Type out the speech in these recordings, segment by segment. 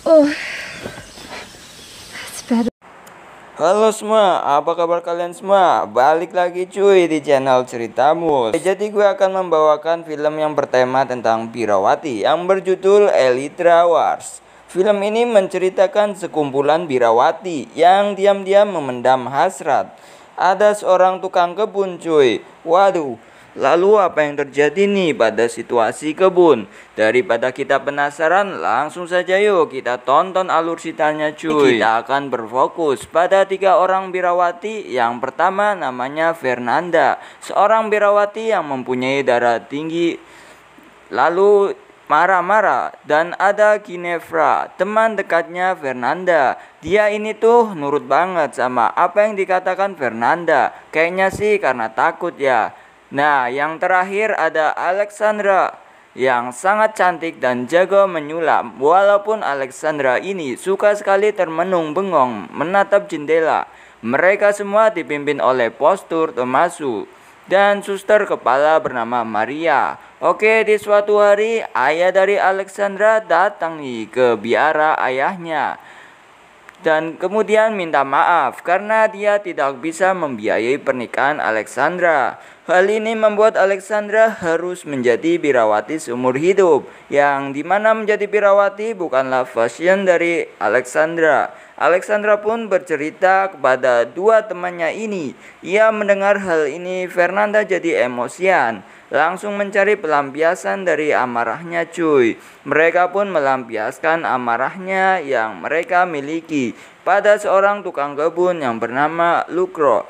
Oh, it's better. Halo semua, apa kabar kalian semua? Balik lagi cuy di channel Ceritamu. Jadi gue akan membawakan film yang bertema tentang birawati yang berjudul Elytra Wars. Film ini menceritakan sekumpulan birawati yang diam-diam memendam hasrat. Ada seorang tukang kebun cuy. Waduh, lalu apa yang terjadi nih pada situasi kebun? Daripada kita penasaran, langsung saja yuk kita tonton alur ceritanya cuy. Kita akan berfokus pada 3 orang birawati. Yang pertama namanya Fernanda, seorang birawati yang mempunyai darah tinggi lalu marah-marah. Dan ada Ginevra, teman dekatnya Fernanda. Dia ini tuh nurut banget sama apa yang dikatakan Fernanda. Kayaknya sih karena takut ya. Nah, yang terakhir ada Alexandra yang sangat cantik dan jago menyulap. Walaupun Alexandra ini suka sekali termenung bengong menatap jendela. Mereka semua dipimpin oleh Postur Tomasu dan suster kepala bernama Maria. Oke, di suatu hari ayah dari Alexandra datang nih ke biara ayahnya dan kemudian minta maaf karena dia tidak bisa membiayai pernikahan Alexandra. Hal ini membuat Alexandra harus menjadi birawati seumur hidup, yang dimana menjadi birawati bukanlah passion dari Alexandra. Alexandra pun bercerita kepada 2 temannya ini. Ia mendengar hal ini, Fernanda jadi emosian, langsung mencari pelampiasan dari amarahnya cuy. Mereka pun melampiaskan amarahnya yang mereka miliki pada seorang tukang kebun yang bernama Lucro.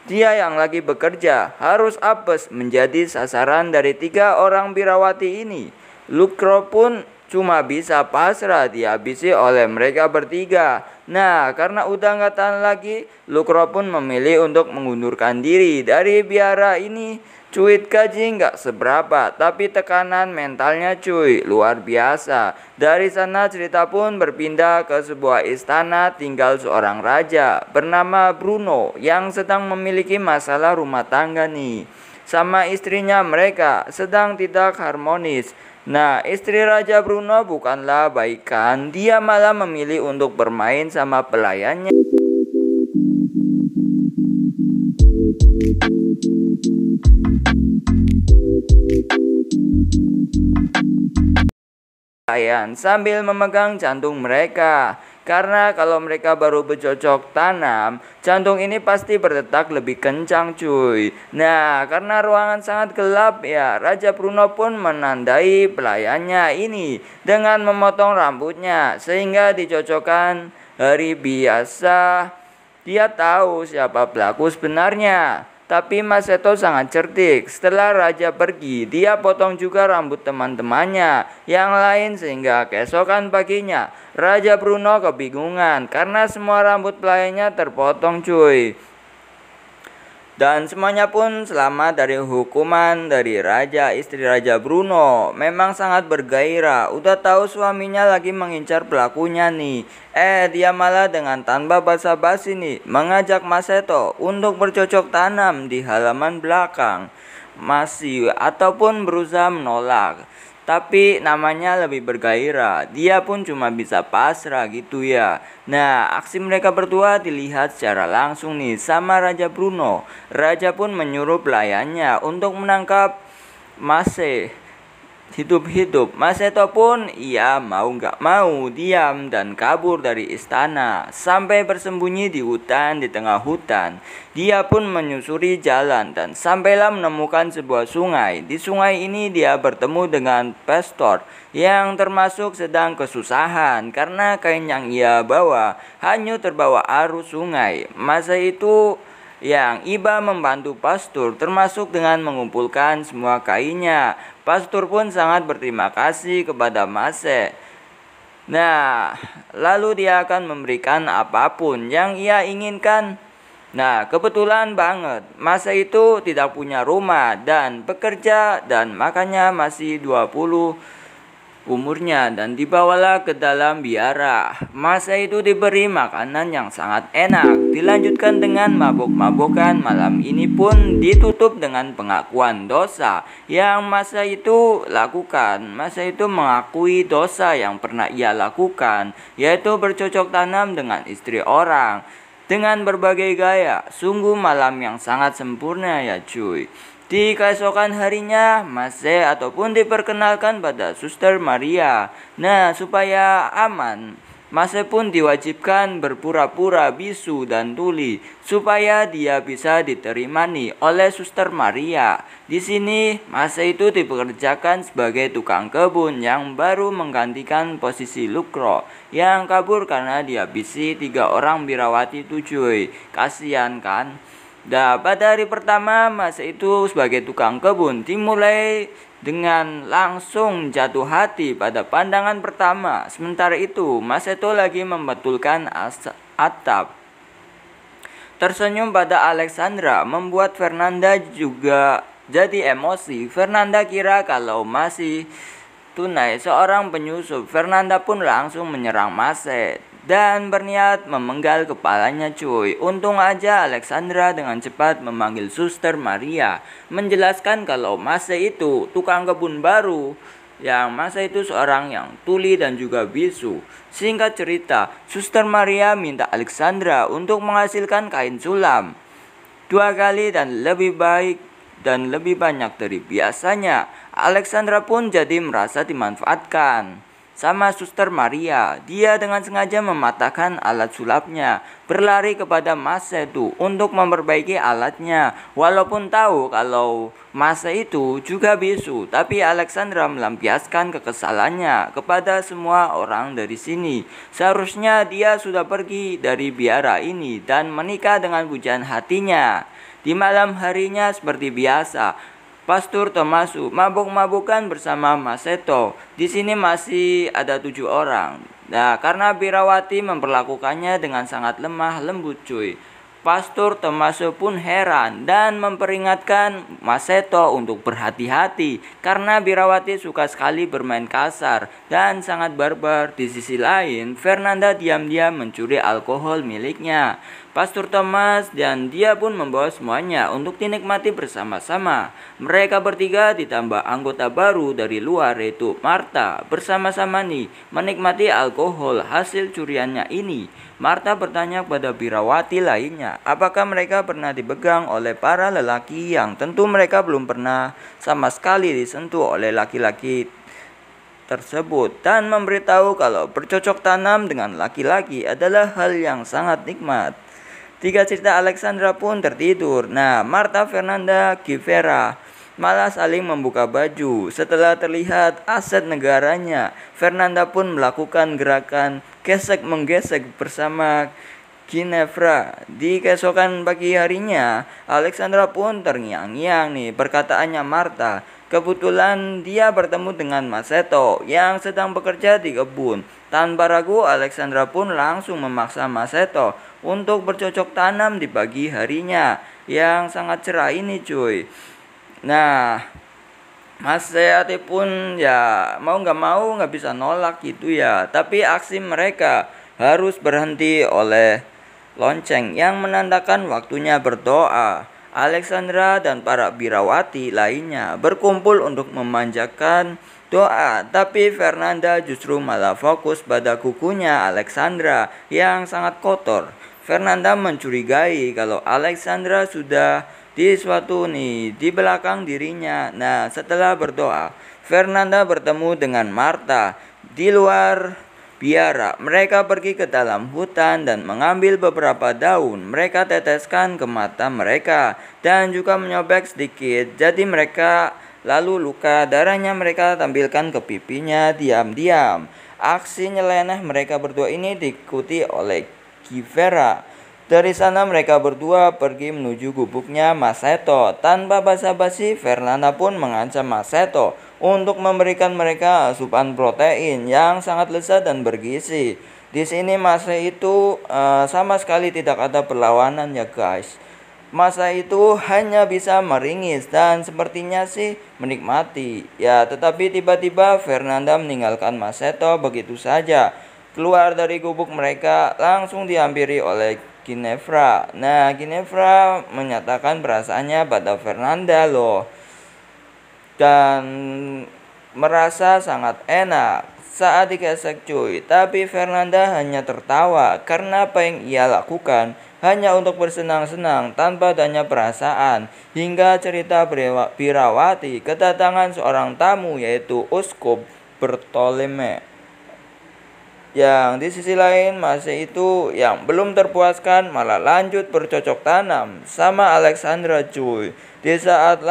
Dia yang lagi bekerja harus apes menjadi sasaran dari 3 orang birawati ini. Lucro pun cuma bisa pasrah dihabisi oleh mereka bertiga. Nah, karena udah nggak tahan lagi, Lucro pun memilih untuk mengundurkan diri dari biara ini. Cuit gaji nggak seberapa, tapi tekanan mentalnya cuy luar biasa. Dari sana cerita pun berpindah ke sebuah istana tinggal seorang raja bernama Bruno yang sedang memiliki masalah rumah tangga nih. Sama istrinya mereka sedang tidak harmonis. Nah, istri Raja Bruno bukanlah baikan, dia malah memilih untuk bermain sama pelayannya. Sambil memegang jantung mereka. Karena kalau mereka baru bercocok tanam, jantung ini pasti berdetak lebih kencang cuy. Nah, karena ruangan sangat gelap ya, Raja Bruno pun menandai pelayannya ini dengan memotong rambutnya sehingga dicocokkan hari biasa. Dia tahu siapa pelaku sebenarnya. Tapi Masetto sangat cerdik. Setelah raja pergi, dia potong juga rambut teman-temannya yang lain sehingga keesokan paginya Raja Bruno kebingungan karena semua rambut pelayannya terpotong cuy. Dan semuanya pun selamat dari hukuman dari raja. Istri Raja Bruno memang sangat bergairah. Udah tahu suaminya lagi mengincar pelakunya nih. Dia malah dengan tanpa basa-basi nih mengajak Masetto untuk bercocok tanam di halaman belakang. Masih ataupun berusaha menolak. Tapi namanya lebih bergairah, dia pun cuma bisa pasrah gitu ya. Nah, aksi mereka berdua dilihat secara langsung nih sama Raja Bruno. Raja pun menyuruh pelayannya untuk menangkap Mase hidup-hidup. Masetto pun ia mau nggak mau diam dan kabur dari istana sampai bersembunyi di hutan. Di tengah hutan dia pun menyusuri jalan dan sampailah menemukan sebuah sungai. Di sungai ini dia bertemu dengan Pastor yang termasuk sedang kesusahan karena kain yang ia bawa hanyut terbawa arus sungai. Masa itu yang iba membantu Pastur termasuk dengan mengumpulkan semua kainnya. Pastur pun sangat berterima kasih kepada Mase. Nah, lalu dia akan memberikan apapun yang ia inginkan. Nah, kebetulan banget Mase itu tidak punya rumah dan bekerja dan makanya masih 20 umurnya dan dibawalah ke dalam biara. Masa itu diberi makanan yang sangat enak, dilanjutkan dengan mabuk-mabukan. Malam ini pun ditutup dengan pengakuan dosa yang masa itu lakukan. Masa itu mengakui dosa yang pernah ia lakukan, yaitu bercocok tanam dengan istri orang dengan berbagai gaya. Sungguh malam yang sangat sempurna ya cuy. Di keesokan harinya, Mase ataupun diperkenalkan pada Suster Maria. Nah, supaya aman, Mase pun diwajibkan berpura-pura bisu dan tuli supaya dia bisa diterima nih oleh Suster Maria. Di sini, Mase itu dipekerjakan sebagai tukang kebun yang baru menggantikan posisi Lukro yang kabur karena dihabisi 3 orang birawati itu cuy. Kasihan kan? Nah, pada hari pertama Masa itu sebagai tukang kebun dimulai dengan langsung jatuh hati pada pandangan pertama. Sementara itu Masa itu lagi membetulkan atap. Tersenyum pada Alexandra membuat Fernanda juga jadi emosi. Fernanda kira kalau masih tunai seorang penyusup. Fernanda pun langsung menyerang Mase dan berniat memenggal kepalanya cuy. Untung aja Alexandra dengan cepat memanggil Suster Maria, menjelaskan kalau Mase itu tukang kebun baru, yang Mase itu seorang yang tuli dan juga bisu. Singkat cerita, Suster Maria minta Alexandra untuk menghasilkan kain sulam 2 kali dan lebih baik dan lebih banyak dari biasanya. Alexandra pun jadi merasa dimanfaatkan sama Suster Maria. Dia dengan sengaja mematahkan alat sulapnya, berlari kepada Mase itu untuk memperbaiki alatnya. Walaupun tahu kalau Mase itu juga bisu, tapi Alexandra melampiaskan kekesalannya kepada semua orang dari sini. Seharusnya dia sudah pergi dari biara ini dan menikah dengan pujaan hatinya. Di malam harinya seperti biasa, Pastor Tomasu mabuk-mabukan bersama Maseto. Di sini masih ada 7 orang. Nah, karena Birawati memperlakukannya dengan sangat lemah lembut cuy. Pastor Tomaso pun heran dan memperingatkan Maseto untuk berhati-hati karena Birawati suka sekali bermain kasar dan sangat barbar. Di sisi lain, Fernanda diam-diam mencuri alkohol miliknya. Pastor Thomas dan dia pun membawa semuanya untuk dinikmati bersama-sama. Mereka bertiga ditambah anggota baru dari luar yaitu Martha bersama-sama nih menikmati alkohol hasil curiannya ini. Martha bertanya kepada Birawati lainnya, apakah mereka pernah dipegang oleh para lelaki yang tentu mereka belum pernah sama sekali disentuh oleh laki-laki tersebut, dan memberitahu kalau bercocok tanam dengan laki-laki adalah hal yang sangat nikmat. 3 cerita Alexandra pun tertidur. Nah, Martha, Fernanda, Givera malah saling membuka baju. Setelah terlihat aset negaranya, Fernanda pun melakukan gerakan gesek-menggesek bersama Ginevra. Di keesokan pagi harinya, Alexandra pun terngiang-ngiang nih perkataannya Martha. Kebetulan dia bertemu dengan Maseto yang sedang bekerja di kebun. Tanpa ragu, Alexandra pun langsung memaksa Maseto untuk bercocok tanam di pagi harinya yang sangat cerah ini cuy. Nah, Mas Seati pun ya mau nggak bisa nolak gitu ya. Tapi aksi mereka harus berhenti oleh lonceng yang menandakan waktunya berdoa. Alexandra dan para birawati lainnya berkumpul untuk memanjakan doa. Tapi Fernanda justru malah fokus pada kukunya Alexandra yang sangat kotor. Fernanda mencurigai kalau Alexandra sudah di suatu nih di belakang dirinya. Nah, setelah berdoa, Fernanda bertemu dengan Martha di luar biara. Mereka pergi ke dalam hutan dan mengambil beberapa daun. Mereka teteskan ke mata mereka dan juga menyobek sedikit. Jadi mereka lalu luka darahnya mereka tampilkan ke pipinya diam-diam. Aksi nyeleneh mereka berdua ini diikuti oleh Givera. Dari sana mereka berdua pergi menuju gubuknya Maseto. Tanpa basa-basi, Fernanda pun mengancam Maseto untuk memberikan mereka asupan protein yang sangat lezat dan bergizi. Di sini Mase itu sama sekali tidak ada perlawanan ya guys. Masa itu hanya bisa meringis dan sepertinya sih menikmati. Ya, tetapi tiba-tiba Fernanda meninggalkan Mas Seto begitu saja. Keluar dari gubuk mereka langsung dihampiri oleh Ginevra. Nah, Ginevra menyatakan perasaannya pada Fernanda loh. Dan merasa sangat enak saat digesek cuy. Tapi Fernanda hanya tertawa karena apa yang ia lakukan hanya untuk bersenang-senang tanpa adanya perasaan. Hingga cerita Birawati kedatangan seorang tamu yaitu Uskup Bertoleme. Yang di sisi lain masih itu yang belum terpuaskan malah lanjut bercocok tanam sama Alexandra cuy. Di saat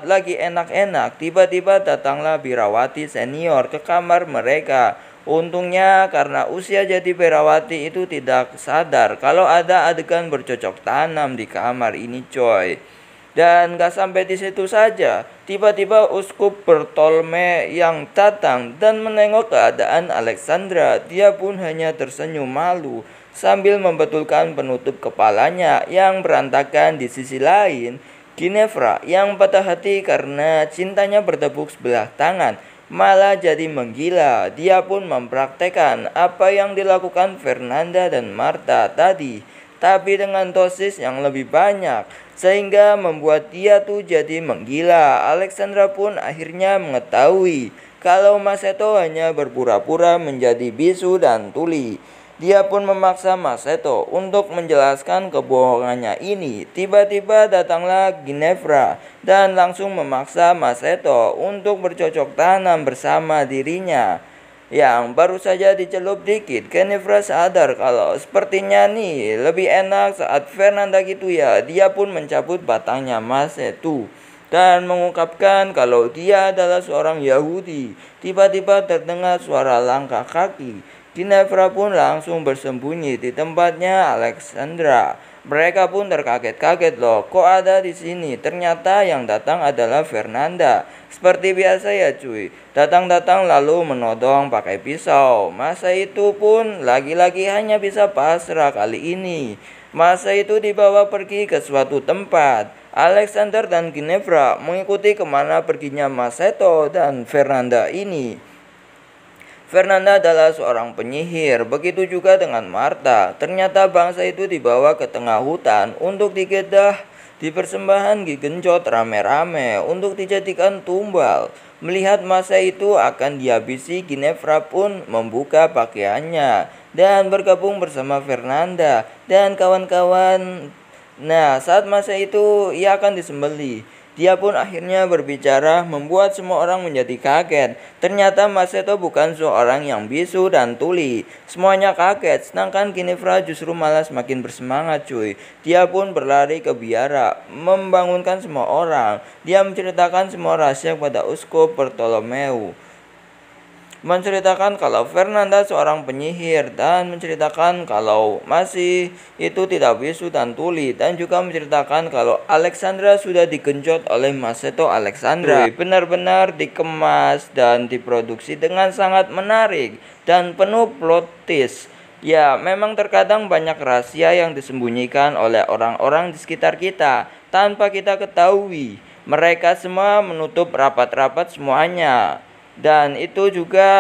lagi enak-enak, tiba-tiba datanglah Birawati senior ke kamar mereka. Untungnya karena usia jadi Birawati itu tidak sadar kalau ada adegan bercocok tanam di kamar ini coy. Dan gak sampai di situ saja, tiba-tiba Uskup Bertolme yang datang dan menengok keadaan Alexandra. Dia pun hanya tersenyum malu sambil membetulkan penutup kepalanya yang berantakan. Di sisi lain, Ginevra yang patah hati karena cintanya bertepuk sebelah tangan malah jadi menggila. Dia pun mempraktekkan apa yang dilakukan Fernanda dan Marta tadi, tapi dengan dosis yang lebih banyak sehingga membuat dia tuh jadi menggila. Alexandra pun akhirnya mengetahui kalau Mas Seto hanya berpura-pura menjadi bisu dan tuli. Dia pun memaksa Mas Seto untuk menjelaskan kebohongannya ini. Tiba-tiba datanglah Ginevra dan langsung memaksa Mas Seto untuk bercocok tanam bersama dirinya. Yang baru saja dicelup dikit, Ginevra sadar kalau sepertinya nih lebih enak saat Fernanda gitu ya. Dia pun mencabut batangnya Mas Seto dan mengungkapkan kalau dia adalah seorang Yahudi. Tiba-tiba terdengar suara langkah kaki. Ginevra pun langsung bersembunyi di tempatnya Alexandra. Mereka pun terkaget-kaget loh, kok ada di sini? Ternyata yang datang adalah Fernanda. Seperti biasa ya cuy, datang-datang lalu menodong pakai pisau. Masa itu pun lagi-lagi hanya bisa pasrah kali ini. Masa itu dibawa pergi ke suatu tempat. Alexander dan Ginevra mengikuti kemana perginya Mas Seto dan Fernanda ini. Fernanda adalah seorang penyihir, begitu juga dengan Marta. Ternyata bangsa itu dibawa ke tengah hutan untuk digeledah, dipersembahkan digenjot rame-rame untuk dijadikan tumbal. Melihat masa itu akan dihabisi, Ginevra pun membuka pakaiannya dan bergabung bersama Fernanda dan kawan-kawan. Nah, saat masa itu ia akan disembelih. Dia pun akhirnya berbicara membuat semua orang menjadi kaget. Ternyata Mas Seto bukan seorang yang bisu dan tuli. Semuanya kaget, sedangkan Ginevra justru malah semakin bersemangat cuy. Dia pun berlari ke biara, membangunkan semua orang. Dia menceritakan semua rahasia kepada Uskup Bartolomeu. Menceritakan kalau Fernanda seorang penyihir dan menceritakan kalau masih itu tidak bisu dan tuli, dan juga menceritakan kalau Alexandra sudah digenjot oleh Mas Seto Alexandra. Benar-benar dikemas dan diproduksi dengan sangat menarik dan penuh plot twist. Ya, memang terkadang banyak rahasia yang disembunyikan oleh orang-orang di sekitar kita tanpa kita ketahui. Mereka semua menutup rapat-rapat semuanya. Dan itu juga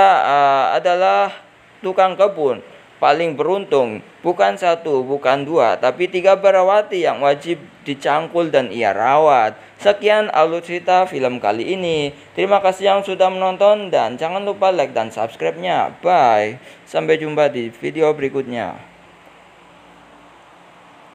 adalah tukang kebun paling beruntung. Bukan satu, bukan dua, tapi 3 Birawati yang wajib dicangkul dan ia rawat. Sekian alur cerita film kali ini. Terima kasih yang sudah menonton dan jangan lupa like dan subscribe-nya. Bye. Sampai jumpa di video berikutnya.